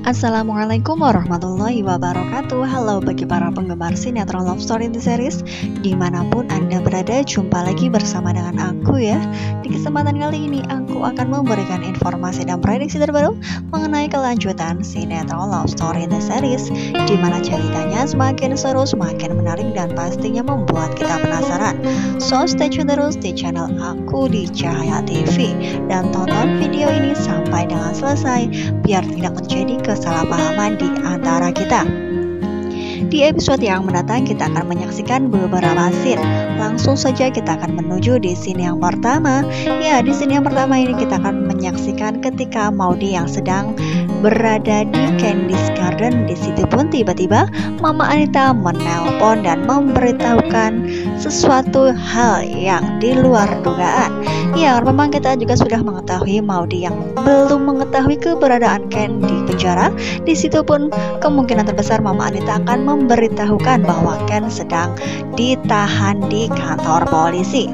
Assalamualaikum warahmatullahi wabarakatuh. Halo bagi para penggemar sinetron Love Story The Series, dimanapun Anda berada, jumpa lagi bersama dengan aku ya. Di kesempatan kali ini aku akan memberikan informasi dan prediksi terbaru mengenai kelanjutan sinetron Love Story The Series, dimana ceritanya semakin seru, semakin menarik, dan pastinya membuat kita penasaran. So stay tune terus di channel aku di Cahaya TV dan tonton video ini sampai dengan selesai biar tidak terjadi kesalahpahaman di antara kita. Di episode yang mendatang kita akan menyaksikan beberapa scene. Langsung saja kita akan menuju di scene yang pertama. Ya, di scene yang pertama ini kita akan menyaksikan ketika Maudy yang sedang berada di Candy's Garden. Di situ pun tiba-tiba Mama Anita menelpon dan memberitahukan sesuatu hal yang di luar dugaan. Ya, memang kita juga sudah mengetahui Maudy yang belum mengetahui keberadaan Ken di penjara. Di situ pun kemungkinan terbesar Mama Anita akan memberitahukan bahwa Ken sedang ditahan di kantor polisi.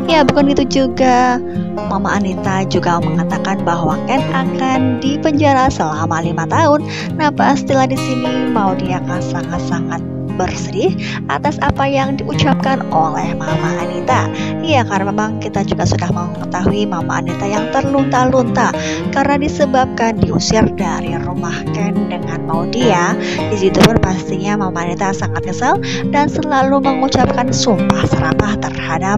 Ya, bukan itu juga, Mama Anita juga mengatakan bahwa Ken akan dipenjara selama 5 tahun. Nah, pastilah di sini Maudy akan sangat-sangat bersedih atas apa yang diucapkan oleh Mama Anita. Iya, karena memang kita juga sudah mengetahui Mama Anita yang terlunta-lunta karena disebabkan diusir dari rumah Ken dengan Maudy ya. Di situ pun pastinya Mama Anita sangat kesal dan selalu mengucapkan sumpah serapah terhadap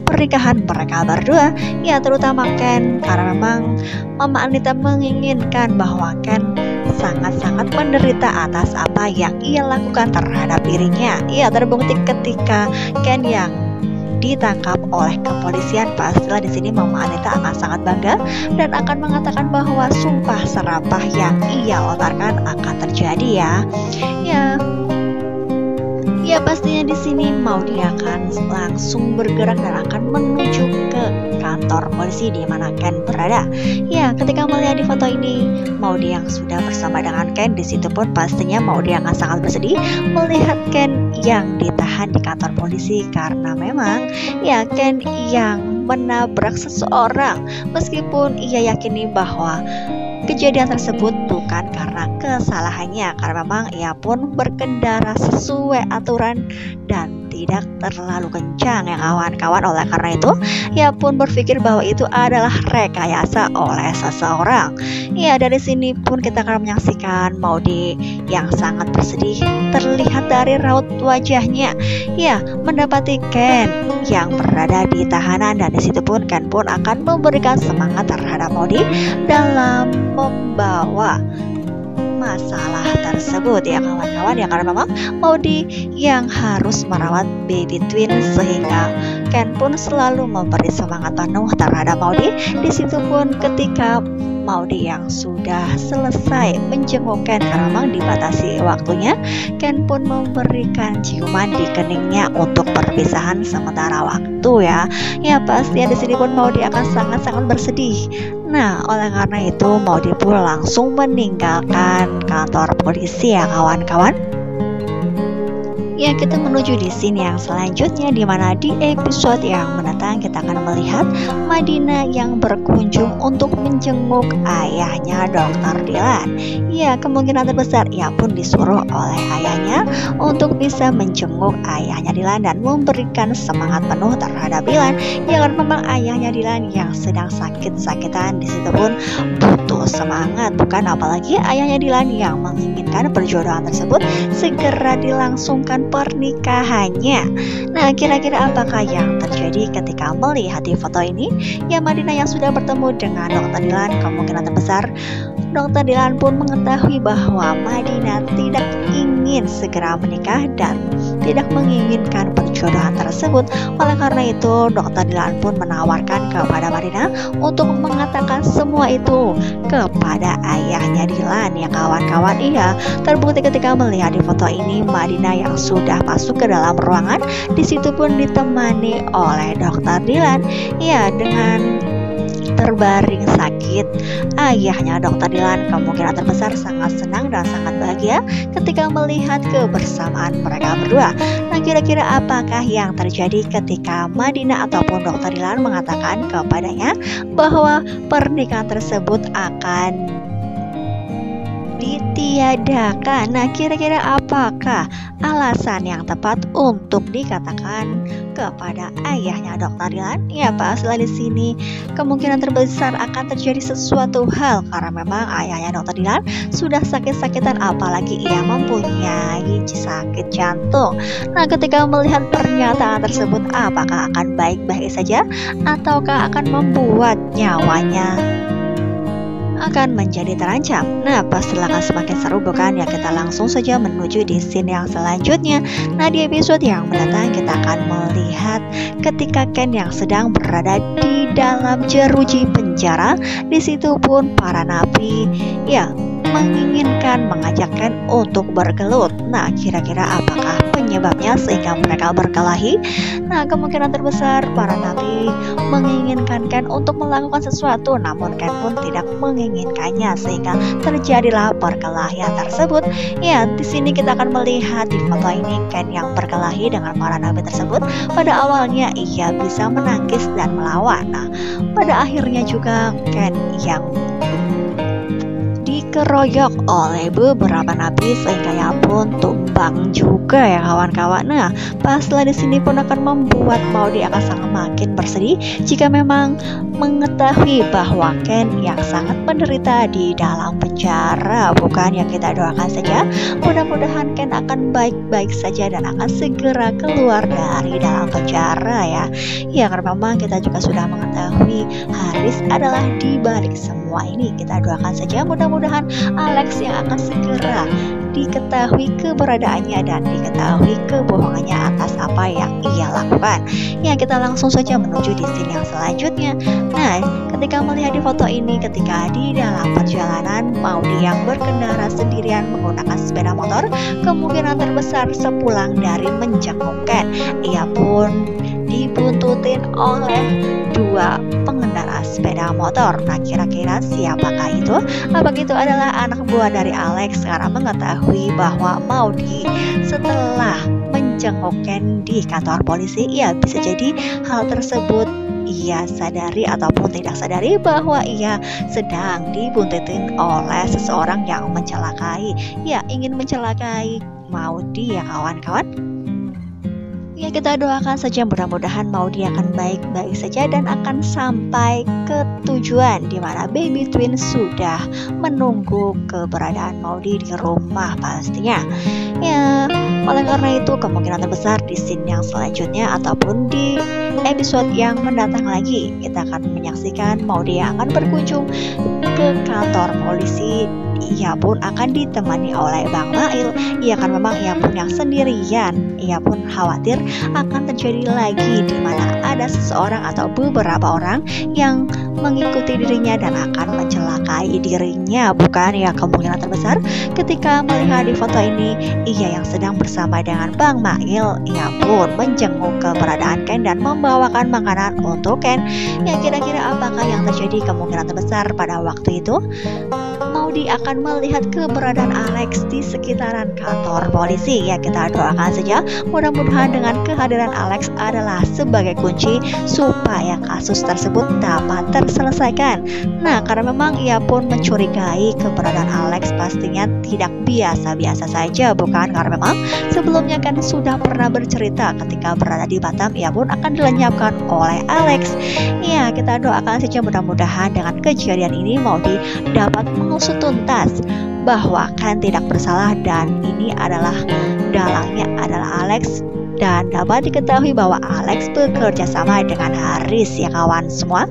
pernikahan mereka berdua. Ya, terutama Ken, karena memang Mama Anita menginginkan bahwa Ken sangat-sangat menderita atas apa yang ia lakukan terhadap dirinya. Ia terbukti ketika Ken yang ditangkap oleh kepolisian. Pastilah di sini Mama Anita akan sangat bangga dan akan mengatakan bahwa sumpah serapah yang ia lontarkan akan terjadi ya. Ya, pastinya di sini Maudy akan langsung bergerak dan akan menuju ke kantor polisi di mana Ken berada. Ya, ketika melihat di foto ini Maudy yang sudah bersama dengan Ken, di situ pun pastinya Maudy akan sangat bersedih melihat Ken yang ditahan di kantor polisi karena memang ya Ken yang menabrak seseorang, meskipun ia yakini bahwa kejadian tersebut bukan karena kesalahannya, karena memang ia pun berkendara sesuai aturan dan tidak terlalu kencang ya kawan-kawan. Oleh karena itu ia pun berpikir bahwa itu adalah rekayasa oleh seseorang. Ya, dari sini pun kita akan menyaksikan Maudy yang sangat bersedih terlihat dari raut wajahnya. Ya, mendapati Ken yang berada di tahanan, dan di situ pun Ken pun akan memberikan semangat terhadap Maudy dalam membawa masalah tersebut ya kawan-kawan ya, karena memang Maudy yang harus merawat baby twin sehingga Ken pun selalu memberi semangat penuh terhadap Maudy. Di situ pun ketika Maudy yang sudah selesai menjenguk Ken karena memang dibatasi waktunya, Ken pun memberikan ciuman di keningnya untuk perpisahan sementara waktu ya. Ya, pasti di sini pun Maudy akan sangat-sangat bersedih. Nah, oleh karena itu Maudy pun langsung meninggalkan kantor polisi ya kawan-kawan. Ya, kita menuju di scene yang selanjutnya, di mana di episode yang mendatang kita akan melihat Madina yang berkunjung untuk menjenguk ayahnya Dr. Dylan. Ya, kemungkinan terbesar ia pun disuruh oleh ayahnya untuk bisa menjenguk ayahnya Dylan dan memberikan semangat penuh terhadap Dylan. Ya, karena memang ayahnya Dylan yang sedang sakit-sakitan, di situ pun butuh semangat, bukan apalagi ayahnya Dylan yang menginginkan perjodohan tersebut segera dilangsungkan pernikahannya. Nah, kira-kira apakah yang terjadi ketika melihat di foto ini? Ya, Madina yang sudah bertemu dengan Dr. Dylan, kemungkinan terbesar Dr. Dylan pun mengetahui bahwa Madina tidak ingin segera menikah dan tidak menginginkan perjodohan tersebut. Oleh karena itu Dr. Dylan pun menawarkan kepada Madina untuk mengatakan semua itu kepada ayahnya Dylan ya kawan-kawan. Iya, terbukti ketika melihat di foto ini Madina yang sudah masuk ke dalam ruangan, di situ pun ditemani oleh Dr. Dylan. Ya, dengan terbaring sakit, ayahnya Dr. Dylan kemungkinan terbesar sangat senang dan sangat bahagia ketika melihat kebersamaan mereka berdua. Nah, kira-kira apakah yang terjadi ketika Madina ataupun Dr. Dylan mengatakan kepadanya bahwa pernikahan tersebut akan ditiadakan. Nah, kira-kira apakah alasan yang tepat untuk dikatakan kepada ayahnya Dr. Dilan? Ya, pastilah di sini kemungkinan terbesar akan terjadi sesuatu hal karena memang ayahnya Dr. Dilan sudah sakit-sakitan, apalagi ia mempunyai sakit jantung. Nah, ketika melihat pernyataan tersebut, apakah akan baik-baik saja ataukah akan membuat nyawanya akan menjadi terancam? Nah, pastilah akan semakin seru, bukan? Ya, kita langsung saja menuju di scene yang selanjutnya. Nah, di episode yang mendatang kita akan melihat ketika Ken yang sedang berada di dalam jeruji penjara. Di situ pun para napi ya menginginkan mengajak Ken untuk bergelut. Nah, kira-kira apakah penyebabnya sehingga mereka berkelahi? Nah, kemungkinan terbesar para napi menginginkan Ken untuk melakukan sesuatu, namun Ken pun tidak menginginkannya sehingga terjadilah perkelahian tersebut. Ya, di sini kita akan melihat di foto ini Ken yang berkelahi dengan para napi tersebut. Pada awalnya ia bisa menangkis dan melawan. Nah, pada akhirnya juga Ken yang dikeroyok oleh beberapa napi sehingga ia pun tumbang juga ya kawan-kawan. Nah, pastilah di sini pun akan membuat Maudy akan sangat makin bersedih jika memang mengetahui bahwa Ken yang sangat menderita di dalam penjara, bukan? Ya, kita doakan saja mudah-mudahan Ken akan baik-baik saja dan akan segera keluar dari dalam penjara ya. Ya, karena memang kita juga sudah mengetahui Haris adalah di balik semua ini. Kita doakan saja mudah-mudahan Alex yang akan segera diketahui keberadaannya dan diketahui kebohongannya atas apa yang ia lakukan. Ya, kita langsung saja menuju di scene yang selanjutnya. Nah, ketika melihat di foto ini, ketika di dalam perjalanan Maudy yang berkendara sendirian menggunakan sepeda motor, kemungkinan terbesar sepulang dari menjenguk Ken, ia pun dibuntutin oleh dua pengendara sepeda motor. Nah, kira-kira siapakah itu? Apakah itu adalah anak buah dari Alex? Karena mengetahui bahwa Maudy setelah menjenguk Ken di kantor polisi, ya bisa jadi hal tersebut ia sadari ataupun tidak sadari bahwa ia sedang dibuntutin oleh seseorang yang mencelakai. Ya, ingin mencelakai Maudy ya kawan-kawan. Ya, kita doakan saja mudah-mudahan Maudy akan baik-baik saja dan akan sampai ke tujuan di mana baby twin sudah menunggu keberadaan Maudy di rumah pastinya. Ya, oleh karena itu kemungkinan terbesar di scene yang selanjutnya ataupun di episode yang mendatang lagi kita akan menyaksikan Maudy yang akan berkunjung ke kantor polisi. Ia pun akan ditemani oleh Bang Mail. Ia kan memang ia pun yang sendirian. Ia pun khawatir akan terjadi lagi di mana ada seseorang atau beberapa orang yang mengikuti dirinya dan akan mencelakai dirinya, bukan? Ya, kemungkinan terbesar ketika melihat di foto ini ia yang sedang bersama dengan Bang Mail, ia pun menjenguk keberadaan Ken dan membawakan makanan untuk Ken. Ya, kira-kira apakah yang terjadi? Kemungkinan terbesar pada waktu itu Maudy akan melihat keberadaan Alex di sekitaran kantor polisi. Ya, kita doakan saja mudah-mudahan dengan kehadiran Alex adalah sebagai kunci supaya kasus tersebut dapat terselesaikan. Nah, karena memang ia pun mencurigai keberadaan Alex pastinya tidak biasa-biasa saja, bukan? Karena memang sebelumnya kan sudah pernah bercerita ketika berada di Batam ia pun akan dilenyapkan oleh Alex. Ya, kita doakan saja mudah-mudahan dengan kejadian ini Maudy dapat mengusut tuntas bahwa Ken tidak bersalah dan ini adalah dalangnya adalah Alex, dan dapat diketahui bahwa Alex bekerja sama dengan Haris ya kawan semua.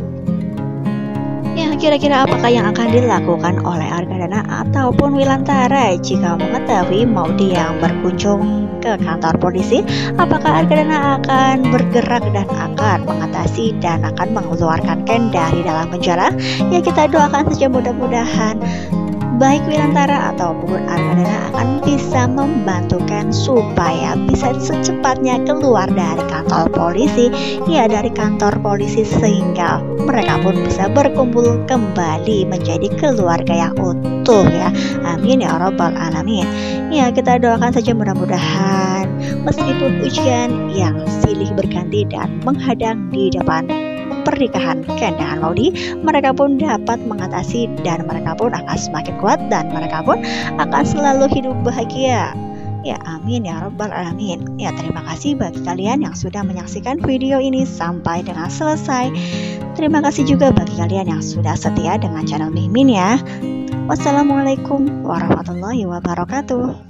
Ya, kira-kira apakah yang akan dilakukan oleh Argadana ataupun Wilantara jika mengetahui Maudy yang berkunjung ke kantor polisi? Apakah Argadana akan bergerak dan akan mengatasi dan akan mengeluarkan Ken dari dalam penjara? Ya, kita doakan saja mudah-mudahan baik Wilantara ataupun Argadana akan bisa membantukan supaya bisa secepatnya keluar dari kantor polisi. Ya, dari kantor polisi sehingga mereka pun bisa berkumpul kembali menjadi keluarga yang utuh ya. Amin ya rabbal alamin. Ya, kita doakan saja mudah-mudahan meskipun ujian yang silih berganti dan menghadang di depan pernikahan Ken dengan Maudy, mereka pun dapat mengatasi dan mereka pun akan semakin kuat dan mereka pun akan selalu hidup bahagia. Ya amin ya rabbal alamin. Ya terima kasih bagi kalian yang sudah menyaksikan video ini sampai dengan selesai. Terima kasih juga bagi kalian yang sudah setia dengan channel Mimin ya. Wassalamualaikum warahmatullahi wabarakatuh.